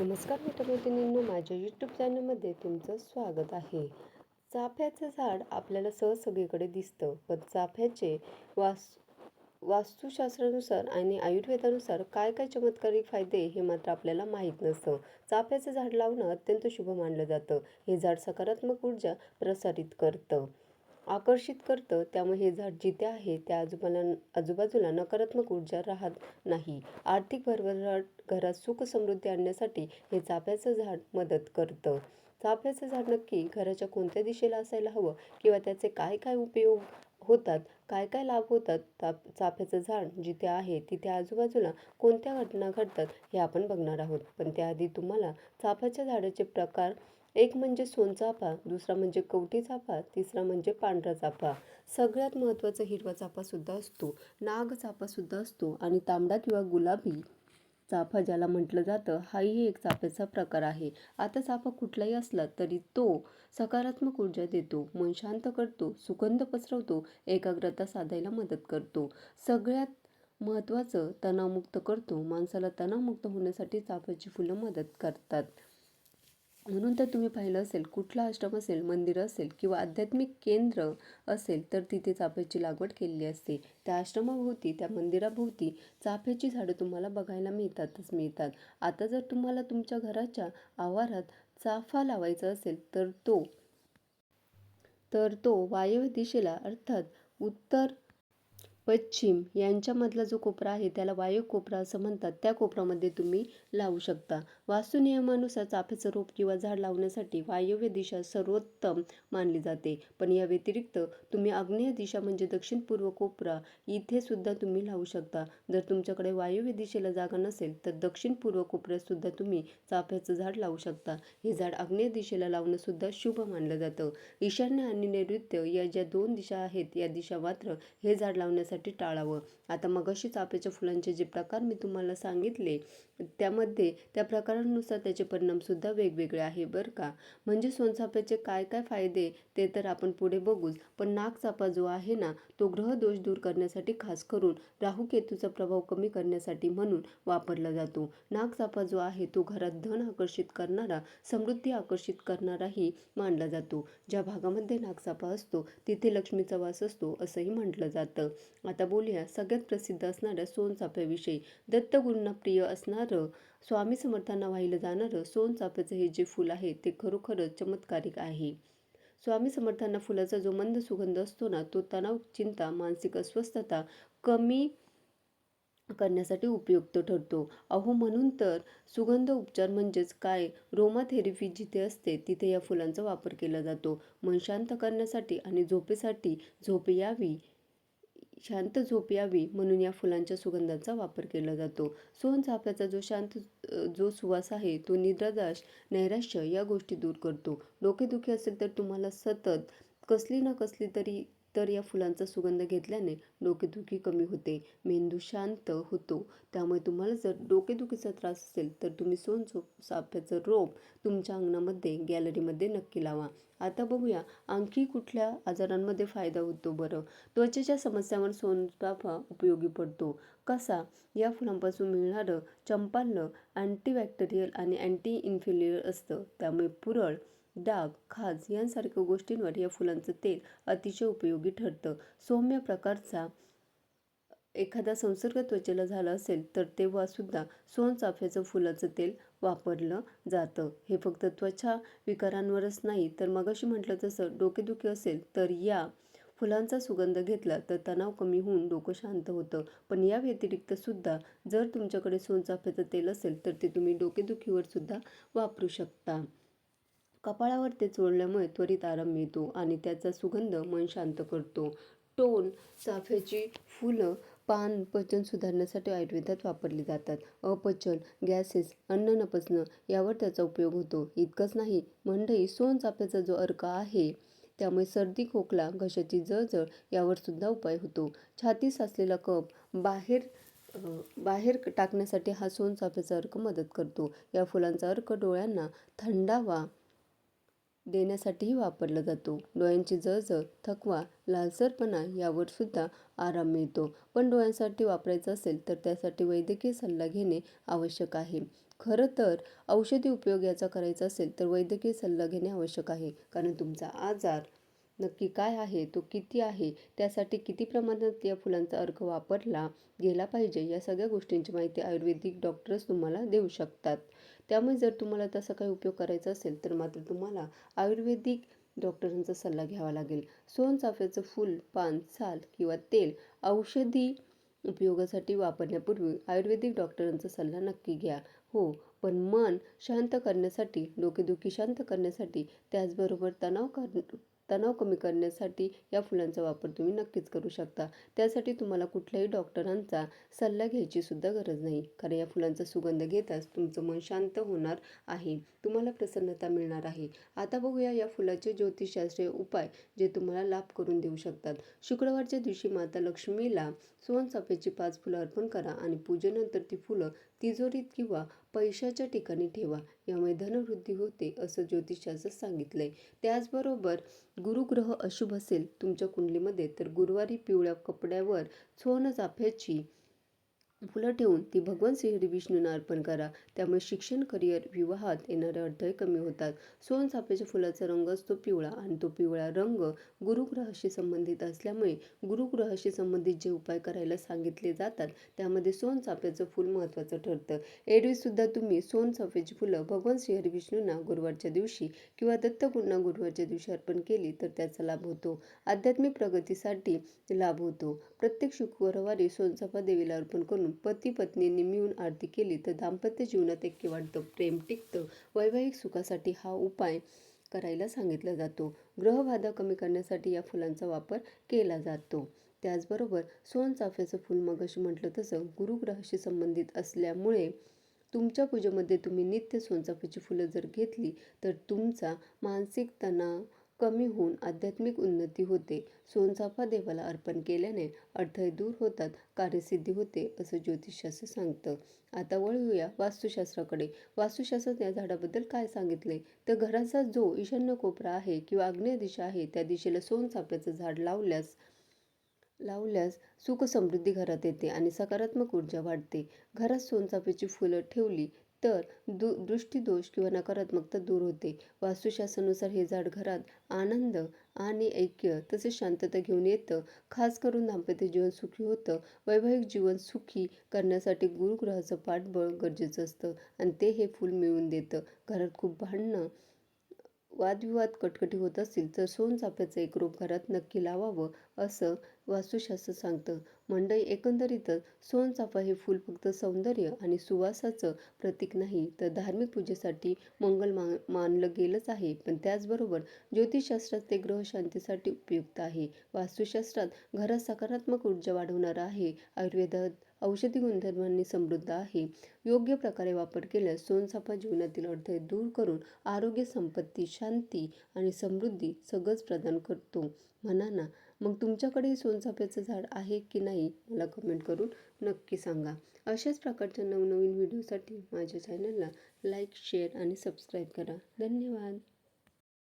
नमस्कार मित्रमैत्रिणींनो, माझ्या यूट्यूब चॅनलमध्ये तुमचं स्वागत आहे. चाफ्याचं झाड आपल्याला सहज सगळीकडे दिसतं, पण चाफ्याचे वास्तुशास्त्रानुसार आणि आयुर्वेदानुसार काय काय चमत्कारिक फायदे हे मात्र आपल्याला माहीत नसतं. चाफ्याचं झाड लावणं अत्यंत शुभ मानलं जातं. हे झाड सकारात्मक ऊर्जा प्रसारित करतं, आकर्षित करतं. त्यामुळे हे झाड जिथे आहे त्या आजूबाजूला नकारात्मक ऊर्जा राहत नाही. आर्थिक भरभराट, घरात सुख समृद्धी आणण्यासाठी हे चाफ्याचं झाड मदत करतं. चाफ्याचं झाड नक्की घराच्या कोणत्या दिशेला असायला हवं किंवा त्याचे काय काय उपयोग होतात, काय काय लाभ होतात, चाफ्याचं झाड जिथे आहे तिथे आजूबाजूला कोणत्या घटना घडतात हे आपण बघणार आहोत. पण त्याआधी तुम्हाला चाफ्याच्या झाडाचे प्रकार, एक म्हणजे सोनचाफा, दुसरा म्हणजे कवठी चाफा, तिसरा म्हणजे पांढरा चाफा, सगळ्यात महत्त्वाचा हिरवा चाफासुद्धा असतो, नागचाफासुद्धा असतो आणि तांबडा किंवा गुलाबी चाफा ज्याला म्हटलं जातं, हाही एक चाफ्याचा प्रकार आहे. आता चाफा कुठलाही असला तरी तो सकारात्मक ऊर्जा देतो, मन शांत करतो, सुगंध पसरवतो, एकाग्रता साधायला मदत करतो. सगळ्यात महत्त्वाचं तणावमुक्त करतो. माणसाला तणावमुक्त होण्यासाठी चाफ्याची फुलं मदत करतात. म्हणून तर तुम्ही पाहिलं असेल, कुठला आश्रम असेल, मंदिर असेल किंवा आध्यात्मिक केंद्र असेल तर तिथे चाफ्याची लागवड केलेली असते. त्या आश्रमाभोवती, त्या मंदिराभोवती चाफ्याची झाडं तुम्हाला बघायला मिळतात. आता जर तुम्हाला तुमच्या घराच्या आवारात चाफा लावायचा असेल तर तो वायव्य दिशेला, अर्थात उत्तर पश्चिम यांच्यामधला जो कोपरा आहे त्याला वायव्य कोपरा असं म्हणतात, त्या कोपऱ्यामध्ये तुम्ही लावू शकता. वास्तुनियमानुसार चाफ्याचं रोप किंवा झाड लावण्यासाठी वायव्य दिशा सर्वोत्तम मानली जाते. पण या व्यतिरिक्त तुम्ही आग्नेय दिशा म्हणजे दक्षिण पूर्व कोपरा इथे सुद्धा तुम्ही लावू शकता. जर तुमच्याकडे वायव्य दिशेला जागा नसेल तर दक्षिण पूर्व कोपऱ्यात सुद्धा तुम्ही चाफ्याचं झाड लावू शकता. हे झाड आग्नेय दिशेला लावणं सुद्धा शुभ मानलं जातं. ईशान्य आणि नैऋत्य या ज्या दोन दिशा आहेत, या दिशा मात्र हे झाड लावण्यासाठी टाळावं. आता मगाशी चाफ्याच्या फुलांचे जे प्रकार मी तुम्हाला सांगितले, त्यामध्ये त्या प्रकारानुसार त्याचे परिणाम सुद्धा वेगवेगळे आहे बरं का. म्हणजे सोनचाफ्याचे काय काय फायदे ते तर आपण पुढे बघूच, पण नागचाफा जो आहे ना, तो ग्रह दोष दूर करण्यासाठी, खास करून राहू केतूचा प्रभाव कमी करण्यासाठी म्हणून वापरला जातो. नागचाफा जो आहे तो घरात धन आकर्षित करणारा, समृद्धी आकर्षित करणाराही मानला जातो. ज्या भागामध्ये नागचाफा असतो तिथे लक्ष्मीचा वास असतो असंही म्हटलं जातं. आता बोलूया सगळ्यात प्रसिद्ध असणाऱ्या सोनचाफ्याविषयी. दत्तगुरूंना प्रिय असणारं, स्वामी समर्थांना वाहिलं जाणारं सोनचाफ्याचं हे जे फूल आहे ते खरोखरच चमत्कारिक आहे. स्वामी समर्थांना फुलाचा जो मंद सुगंध असतो ना, तो तणाव, चिंता, मानसिक अस्वस्थता कमी करण्यासाठी उपयुक्त ठरतो. अहो, म्हणून तर सुगंध उपचार म्हणजेच काय, रोमाथेरपी जिथे असते तिथे या फुलांचा वापर केला जातो. मन शांत करण्यासाठी आणि शांत झोप यावी म्हणून या फुलांच्या सुगंधाचा वापर केला जातो. सोनचाफ्याचा जो सुवास आहे तो निद्रानाश, नैराश्य या गोष्टी दूर करतो. डोकेदुखी असेल तर तुम्हाला सतत कसली ना कसली तर या फुलांचा सुगंध घेतल्याने डोकेदुखी कमी होते, मेंदू शांत होतो. त्यामुळे तुम्हाला जर डोकेदुखीचा त्रास असेल तर तुम्ही सोनचाफ्याचं रोप तुमच्या अंगणामध्ये, गॅलरीमध्ये नक्की लावा. आता बघूया आणखी कुठल्या आजारांमध्ये फायदा होतो बरं. त्वचेच्या समस्यांवर सोनचाफा उपयोगी पडतो. कसा? या फुलांपासून मिळणारं चंपाल्ल अँटीबॅक्टेरियल आणि अँटी इन्फ्लेमेटरी असतं. त्यामुळे पुरळ, डाग, खाज यांसारख्या गोष्टींवर या फुलांचं तेल अतिशय उपयोगी ठरतं. सौम्य प्रकारचा एखादा संसर्ग त्वचेला झाला असेल तर तेव्हा सुद्धा सोनचाफ्याचं फुलाचं तेल वापरलं जातं. हे फक्त त्वचा विकारांवरच नाही तर मगाशी म्हटलं तसं डोकेदुखी असेल तर या फुलांचा सुगंध घेतला तर तणाव कमी होऊन डोकं शांत होतं. पण या व्यतिरिक्त सुद्धा जर तुमच्याकडे सोनचाफ्याचं तेल असेल तर ते तुम्ही डोकेदुखीवर सुद्धा वापरू शकता. कपाळावर ते चोळल्यामुळे त्वरित आराम मिळतो आणि त्याचा सुगंध मन शांत करतो. टोन, चाफ्याची फुलं, पान पचन सुधारण्यासाठी आयुर्वेदात वापरली जातात. अपचन, गॅसेस, अन्न न पचणं यावर त्याचा उपयोग होतो. इतकंच नाही मंडळी, सोनचाफ्याचा जो अर्क आहे त्यामुळे सर्दी, खोकला, घशाची जळजळ यावर सुद्धा उपाय होतो. छातीत साचलेला कफ बाहेर टाकण्यासाठी हा सोनचाफ्याचा अर्क मदत करतो. या फुलांचा अर्क डोळ्यांना थंडावा देण्यासाठीही वापरला जातो. डोळ्यांची जळजळ, थकवा, लालसरपणा यावर सुद्धा आराम मिळतो. पण डोळ्यांसाठी वापरायचं असेल तर त्यासाठी वैद्यकीय सल्ला घेणे आवश्यक आहे. खरं तर औषधी उपयोग याचा करायचा असेल तर वैद्यकीय सल्ला घेणे आवश्यक आहे. कारण तुमचा आजार नक्की काय आहे, तो किती आहे, त्यासाठी किती प्रमाणात या फुलांचा अर्क वापरला गेला पाहिजे, या सगळ्या गोष्टींची माहिती आयुर्वेदिक डॉक्टर्स तुम्हाला देऊ शकतात. त्यामुळे जर तुम्हाला तसा काही उपयोग करायचा असेल तर मात्र तुम्हाला आयुर्वेदिक डॉक्टरांचा सल्ला घ्यावा लागेल. सोनचाफ्याचं फूल, पान, साल किंवा तेल औषधी उपयोगासाठी वापरण्यापूर्वी आयुर्वेदिक डॉक्टरांचा सल्ला नक्की घ्या. हो, पण मन शांत करण्यासाठी, डोकेदुखी शांत करण्यासाठी, त्याचबरोबर तणाव कमी करण्यासाठी या फुलांचा वापर तुम्ही नक्कीच करू शकता. त्यासाठी तुम्हाला कुठल्याही डॉक्टरांचा सल्ला घ्यायची सुद्धा गरज नाही. कारण या फुलांचा सुगंध घेताच तुमचं मन शांत होणार आहे. तुम्हाला प्रसन्नता मिळणार आहे. आता बघूया या फुलाचे ज्योतिषशास्त्रीय उपाय जे तुम्हाला लाभ करून देऊ शकतात. शुक्रवारच्या दिवशी माता लक्ष्मीला सोनचाफ्याची 5 फुलं अर्पण करा आणि पूजेनंतर ती फुलं तिजोरीत किंवा पैशाच्या ठिकाणी ठेवा. यामुळे धनवृद्धी होते असं ज्योतिषशास्त्रात सांगितलंय. त्याचबरोबर गुरुग्रह अशुभ असेल तुमच्या कुंडलीमध्ये तर गुरुवारी पिवळ्या कपड्यावर सोनचाफ्याची फुलं ठेवून ती भगवान श्री विष्णूंना अर्पण करा. त्यामुळे शिक्षण, करिअर, विवाहात येणारे अडथळे कमी होतात. सोनचाफ्याच्या फुलाचा रंग असतो पिवळा आणि तो पिवळा रंग गुरुग्रहाशी संबंधित असल्यामुळे गुरुग्रहाशी संबंधित जे उपाय करायला सांगितले जातात त्यामध्ये सोनचाफ्याचं फूल महत्त्वाचं ठरतं. एरवी सुद्धा तुम्ही सोनचाफ्याची फुलं भगवान श्री विष्णूंना गुरुवारच्या दिवशी किंवा दत्तगुरूंना गुरुवारच्या दिवशी अर्पण केली तर त्याचा लाभ होतो. आध्यात्मिक प्रगतीसाठी लाभ होतो. प्रत्येक शुक्रवारी सोनचाफा देवीला अर्पण करून पती पत्नींनी मिळून आरती केली तर दाम्पत्य जीवनात ऐक्य वाढतं, प्रेम टिकतं. वैवाहिक सुखासाठी हा उपाय करायला सांगितला जातो. ग्रहबाधा कमी करण्यासाठी या फुलांचा वापर केला जातो. त्याचबरोबर सोनचाफ्याचं फूल मगाशी म्हटलं तसं गुरुग्रहाशी संबंधित असल्यामुळे तुमच्या पूजेमध्ये तुम्ही नित्य सोनचाफ्याची फुलं जर घेतली तर तुमचा मानसिक तणाव कमी होऊन आध्यात्मिक उन्नती होते. सोनचाफा देवाला अर्पण केल्याने अडथळे दूर होतात, कार्यसिद्धी होते असं ज्योतिषशास्त्र सांगतं. आता वळूया वास्तुशास्त्राकडे. वास्तुशास्त्रात या झाडाबद्दल काय सांगितले तर घराचा जो ईशान्य कोपरा आहे किंवा आग्नेय दिशा आहे त्या दिशेला सोनचाफ्याचं झाड लावल्यास सुख समृद्धी घरात येते आणि सकारात्मक ऊर्जा वाढते. घरात सोनचाफ्याची फुलं ठेवली तर दृष्टीदोष किंवा नकारात्मकता दूर होते. वास्तुशास्त्रानुसार हे झाड घरात आनंद आणि ऐक्य तसेच शांतता घेऊन येतं. खास करून दाम्पत्य जीवन सुखी होतं. वैवाहिक जीवन सुखी करण्यासाठी गुरुग्रहाचं पाठबळ गरजेचं असतं आणि ते हे फूल मिळवून देतं. घरात खूप भांडणं, वादविवाद, कटकटी होत असतील तर सोनचाफ्याचं एक रोप घरात नक्की लावावं असं वास्तुशास्त्र सांगतं. मंडळी, एकंदरीतच सोनचाफा हे फूल फक्त सौंदर्य आणि सुवासाचं प्रतीक नाही तर धार्मिक पूजेसाठी मंगल मानलं गेलंच आहे. पण त्याचबरोबर ज्योतिषशास्त्रात ते ग्रहशांतीसाठी उपयुक्त आहे. वास्तुशास्त्रात घरात सकारात्मक ऊर्जा वाढवणारं आहे. आयुर्वेदात औषधी गुणधर्मांनी समृद्ध आहे. योग्य प्रकारे वापर केल्यास सोनचाफा जीवनातील अडथळे दूर करून आरोग्य, संपत्ती, शांती आणि समृद्धी सगळंच प्रदान करतो. म्हणा ना, मग तुमच्याकडे सोनचाफ्याचं झाड आहे की नाही मला कमेंट करून नक्की सांगा. अशाच प्रकारच्या नवनवीन व्हिडिओसाठी माझ्या चॅनलला लाईक, शेअर आणि सबस्क्राईब करा. धन्यवाद.